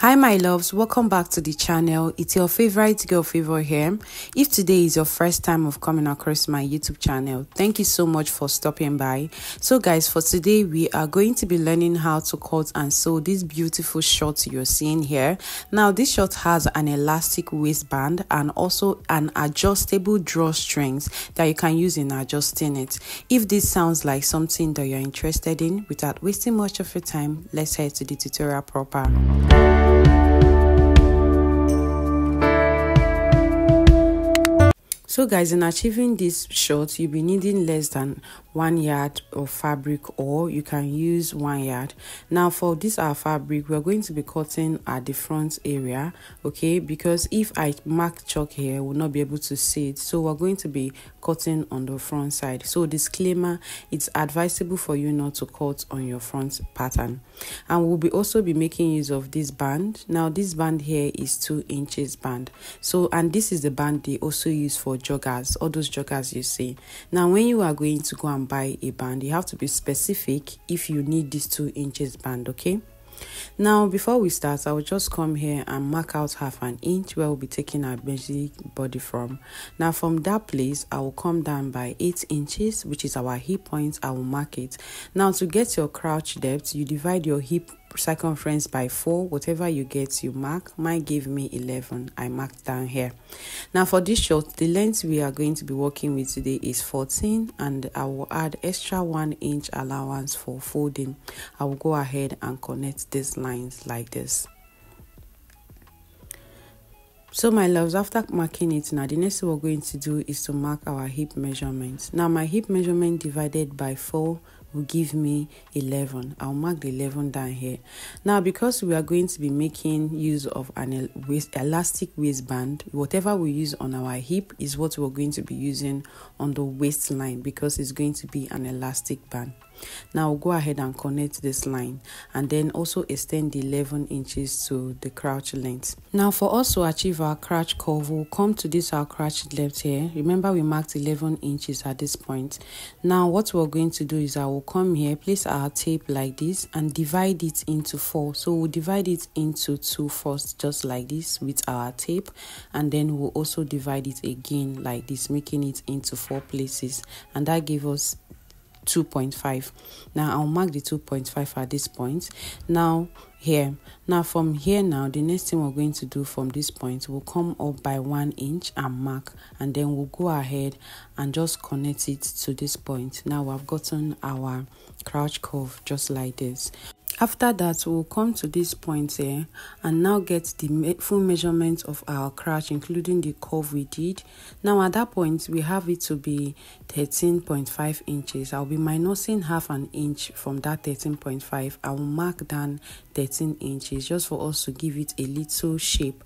Hi my loves, welcome back to the channel. It's your favorite girl Favor here. If today is your first time of coming across my YouTube channel, thank you so much for stopping by. So guys, for today we are going to be learning how to cut and sew this beautiful short you're seeing here. Now this short has an elastic waistband and also an adjustable drawstrings that you can use in adjusting it. If this sounds like something that you're interested in, without wasting much of your time, let's head to the tutorial proper. So guys, in achieving this short, you'll be needing less than 1 yard of fabric, or you can use 1 yard. Now for this our fabric, we're going to be cutting at the front area, okay, because if I mark chalk here, we'll not be able to see it. So we're going to be cutting on the front side. So disclaimer, it's advisable for you not to cut on your front pattern. And we'll be also be making use of this band. Now this band here is 2 inches band. So, and this is the band they also use for joggers, all those joggers you see. Now when you are going to go and buy a band, you have to be specific if you need this 2 inches band, okay? Now before we start, I will just come here and mark out 1/2 inch where we'll be taking our basic body from. Now from that place, I will come down by 8 inches, which is our hip point. I will mark it. Now to get your crouch depth, you divide your hip circumference by 4. Whatever you get, you mark. Mine gave me 11. I marked down here. Now for this short, the length we are going to be working with today is 14, and I will add extra 1 inch allowance for folding. I will go ahead and connect these lines like this. So my loves, after marking it, now the next thing we're going to do is to mark our hip measurements. Now my hip measurement divided by 4 will give me 11. I'll mark the 11 down here. Now because we are going to be making use of an elastic waistband, whatever we use on our hip is what we're going to be using on the waistline, because it's going to be an elastic band. Now we'll go ahead and connect this line and then also extend the 11 inches to the crouch length. Now for us to achieve our crouch curve, we'll come to this our crouch depth here. Remember we marked 11 inches at this point. Now what we're going to do is I will come here, place our tape like this and divide it into 4. So we'll divide it into 2 first, just like this with our tape, and then we'll also divide it again like this, making it into 4 places, and that gave us 2.5. Now I'll mark the 2.5 at this point. Now from here, now the next thing we're going to do from this point, we'll come up by 1 inch and mark, and then we'll go ahead and just connect it to this point. Now we've gotten our crouch curve just like this. After that, we'll come to this point here and now get the full measurement of our crouch, including the curve we did. Now at that point, we have it to be 13.5 inches. I'll be minusing 1/2 inch from that 13.5. I will mark down 13 inches just for us to give it a little shape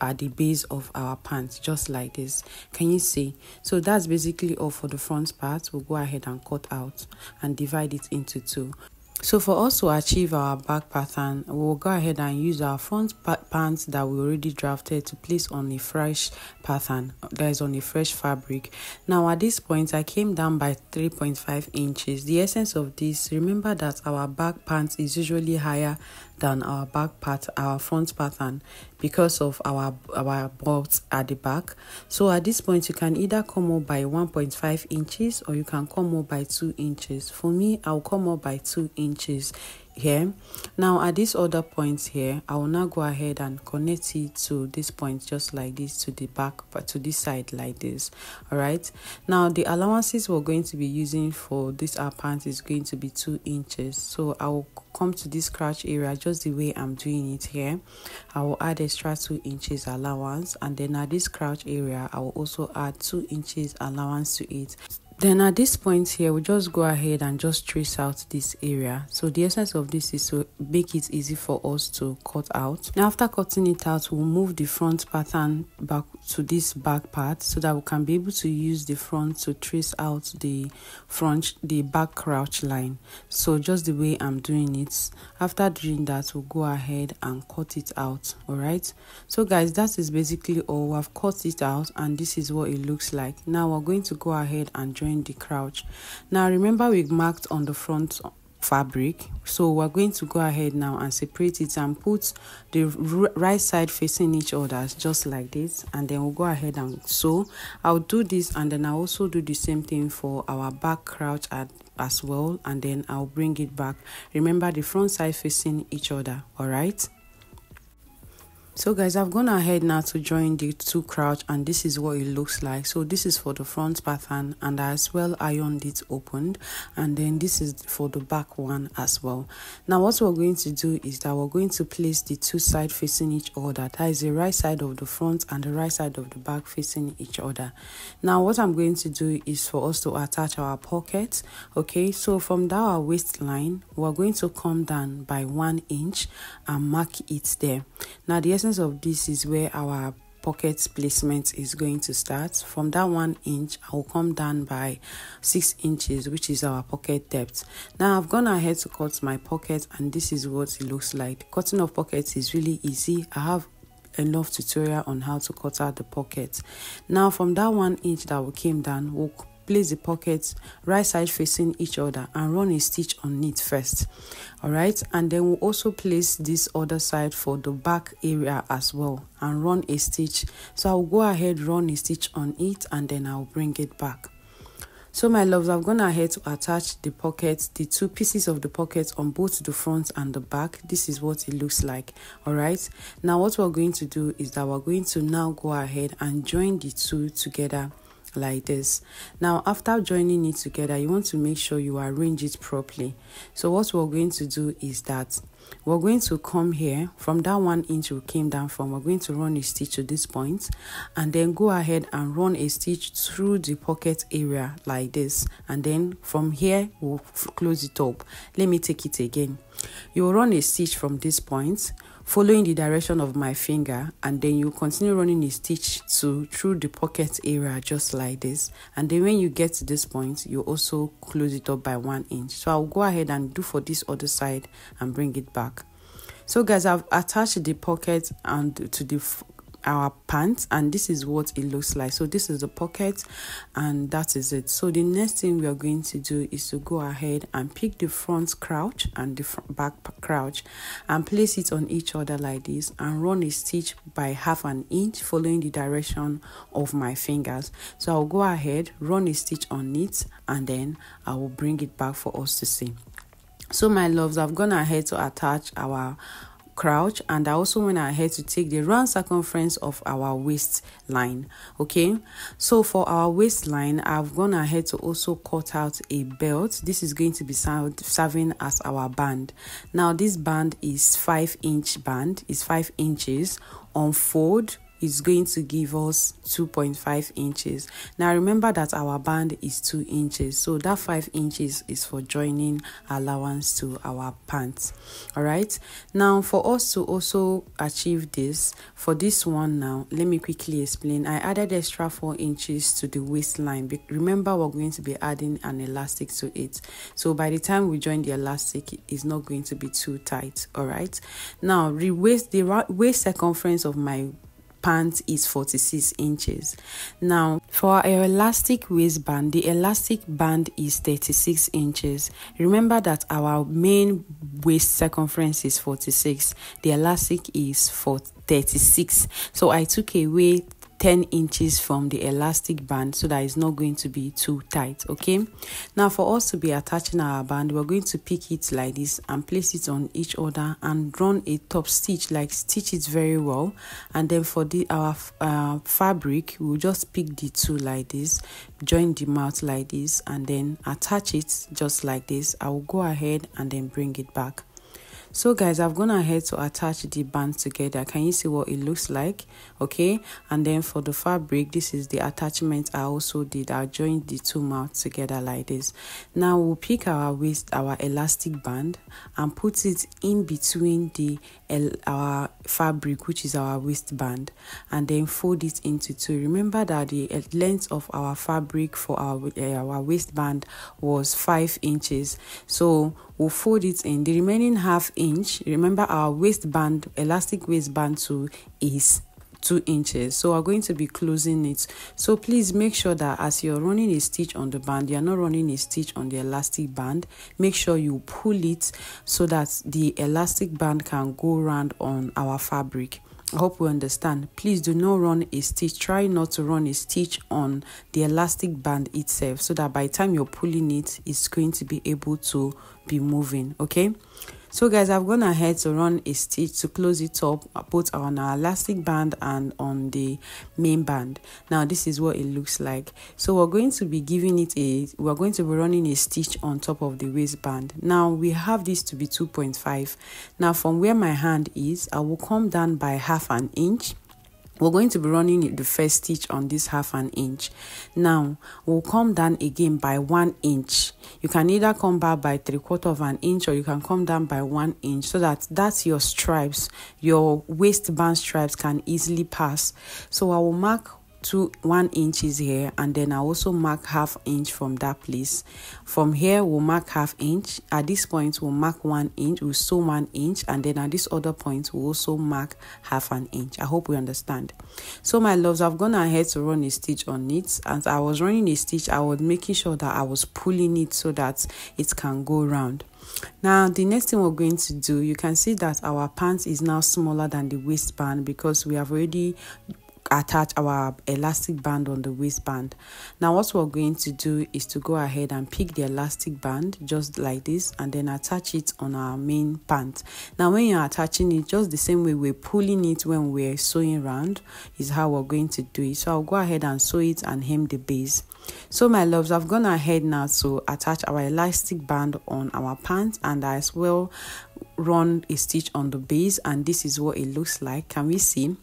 at the base of our pants, just like this. Can you see? So that's basically all for the front part. We'll go ahead and cut out and divide it into 2. So for us to achieve our back pattern, we'll go ahead and use our front pants that we already drafted to place on a fresh pattern that is on a fresh fabric. Now at this point, I came down by 3.5 inches. The essence of this, remember that our back pants is usually higher than our our front pattern because of our bolts at the back. So at this point, you can either come up by 1.5 inches or you can come up by 2 inches. For me, I'll come up by 2 inches here. Now at this other point here, I will now go ahead and connect it to this point just like this, to the back, but to this side like this. All right, now the allowances we're going to be using for this our pants is going to be 2 inches. So I will come to this crouch area just the way I'm doing it here. I will add extra 2 inches allowance, and then at this crouch area I will also add 2 inches allowance to it. Then at this point here, we'll just go ahead and just trace out this area. So the essence of this is to make it easy for us to cut out. Now after cutting it out, we'll move the front pattern back to this back part so that we can be able to use the front to trace out the back crouch line. So just the way I'm doing it. After doing that, we'll go ahead and cut it out. All right, so guys, that is basically all. I've cut it out and this is what it looks like. Now we're going to go ahead and join the crouch. Now remember we marked on the front fabric. So we're going to go ahead now and separate it and put the right side facing each other just like this, and then we'll go ahead and sew. I'll do this, and then I'll also do the same thing for our back crouch as well, and then I'll bring it back. Remember, the front side facing each other. All right. So guys, I've gone ahead now to join the two crouch, and this is what it looks like. So this is for the front pattern, and I as well ironed it opened, and then this is for the back one as well. Now what we're going to do is that we're going to place the two sides facing each other. That is the right side of the front and the right side of the back facing each other. Now what I'm going to do is for us to attach our pocket. Okay, so from our waistline, we're going to come down by 1 inch and mark it there. Now the essence of this is where our pocket placement is going to start. From that 1 inch, I will come down by 6 inches, which is our pocket depth. Now I've gone ahead to cut my pocket, and this is what it looks like. The cutting of pockets is really easy. I have enough tutorial on how to cut out the pocket. Now from that 1 inch that we came down, we'll place the pockets right side facing each other and run a stitch on it first. All right, and then we'll also place this other side for the back area as well and run a stitch. So I'll go ahead, run a stitch on it, and then I'll bring it back. So my loves, I've gone ahead to attach the pockets, the two pieces of the pockets on both the front and the back. This is what it looks like. All right, now what we're going to do is that we're going to now go ahead and join the two together like this. Now after joining it together, you want to make sure you arrange it properly. So what we're going to do is that we're going to come here from that 1 inch we came down from. We're going to run a stitch to this point, and then go ahead and run a stitch through the pocket area like this, and then from here we'll close it up. Let me take it again. You'll run a stitch from this point following the direction of my finger, and then you continue running a stitch through the pocket area just like this, and then when you get to this point, you also close it up by 1 inch. So I'll go ahead and do for this other side and bring it back. So guys, I've attached the pocket and to our pants, and this is what it looks like. So this is the pocket, and that is it. So the next thing we are going to do is to go ahead and pick the front crouch and the back crouch and place it on each other like this, and run a stitch by 1/2 inch following the direction of my fingers. So I'll go ahead, run a stitch on it, and then I will bring it back for us to see. So my loves, I've gone ahead to attach our crouch, and I also went ahead to take the round circumference of our waistline. Okay, so for our waistline, I've gone ahead to also cut out a belt. This is going to be serving as our band. Now this band is 5-inch band, is 5 inches. On fold, is going to give us 2.5 inches. Now remember that our band is 2 inches, so that 5 inches is for joining allowance to our pants. All right, now for us to also achieve this, for this one, now let me quickly explain. I added extra 4 inches to the waistline. Remember, we're going to be adding an elastic to it, so by the time we join the elastic, it is not going to be too tight. All right, now the waist circumference of my pants is 46 inches. Now for our elastic waistband, the elastic band is 36 inches. Remember that our main waist circumference is 46, the elastic is for 36, so I took away 10 inches from the elastic band so that it's not going to be too tight. Okay, now for us to be attaching our band, we're going to pick it like this and place it on each other and run a top stitch, like stitch it very well, and then for our fabric, we'll just pick the two like this, join the mouth like this, and then attach it just like this. I will go ahead and then bring it back. So guys, I've gone ahead to attach the band together. Can you see what it looks like? Okay, and then for the fabric, this is the attachment I also did. I joined the two mouths together like this. Now we'll pick our elastic band and put it in between our fabric, which is our waistband, and then fold it into two. Remember that the length of our fabric for our waistband was 5 inches, so we'll fold it in the remaining 1/2 inch. Remember, our waistband, elastic waistband too, is 2 inches, so we're going to be closing it. So please make sure that as you're running a stitch on the band, you're not running a stitch on the elastic band. Make sure you pull it so that the elastic band can go around on our fabric. I hope we understand. Please do not run a stitch. Try not to run a stitch on the elastic band itself, so that by the time you're pulling it, it's going to be able to be moving. Okay, so guys, I've gone ahead to run a stitch to close it up, both on our elastic band and on the main band. Now this is what it looks like. So we're going to be running a stitch on top of the waistband. Now we have this to be 2.5. Now from where my hand is, I will come down by half an inch. We're going to be running the first stitch on this half an inch. Now we'll come down again by 1 inch. You can either come back by 3/4 of an inch, or you can come down by 1 inch, so that's your stripes, your waistband stripes can easily pass. So I will mark 1 inches here, and then I also mark ½ inch from that place. From here we'll mark ½ inch. At this point we'll mark 1 inch, we'll sew 1 inch, and then at this other point we'll also mark ½ an inch. I hope we understand. So my loves, I've gone ahead to run a stitch on it. As I was running a stitch, I was making sure that I was pulling it so that it can go round. Now the next thing we're going to do, you can see that our pants is now smaller than the waistband because we have already attach our elastic band on the waistband. Now what we're going to do is to go ahead and pick the elastic band just like this, and then attach it on our main pant. Now when you're attaching it, just the same way we're pulling it when we're sewing round is how we're going to do it. So I'll go ahead and sew it and hem the base. So my loves, I've gone ahead now to attach our elastic band on our pants, and as well run a stitch on the base, and this is what it looks like. Can we see?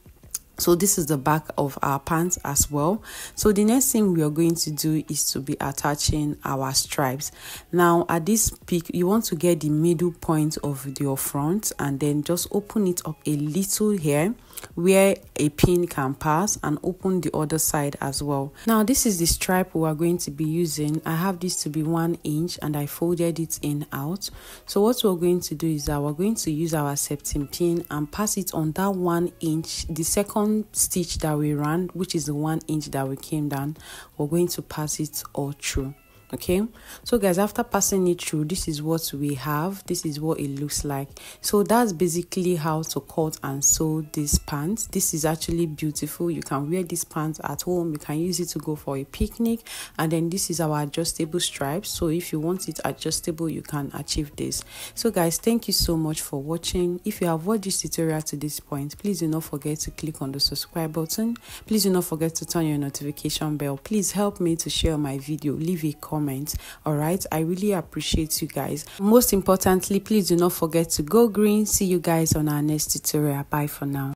So this is the back of our pants as well. So the next thing we are going to do is to be attaching our stripes. Now at this peak, you want to get the middle point of your front, and then just open it up a little here where a pin can pass, and open the other side as well. Now this is the stripe we are going to be using. I have this to be 1 inch, and I folded it in out. So what we're going to do is that we're going to use our septum pin and pass it on that 1 inch, the second stitch that we ran, which is the 1 inch that we came down. We're going to pass it all through. Okay, so guys, after passing it through, this is what we have. This is what it looks like. So that's basically how to cut and sew this pants. This is actually beautiful. You can wear this pants at home. You can use it to go for a picnic. And then this is our adjustable stripes. So if you want it adjustable, you can achieve this. So guys, thank you so much for watching. If you have watched this tutorial to this point, please do not forget to click on the subscribe button. Please do not forget to turn your notification bell. Please help me to share my video. Leave a comment. All right, I really appreciate you guys. Most importantly, please do not forget to go green. See you guys on our next tutorial. Bye for now.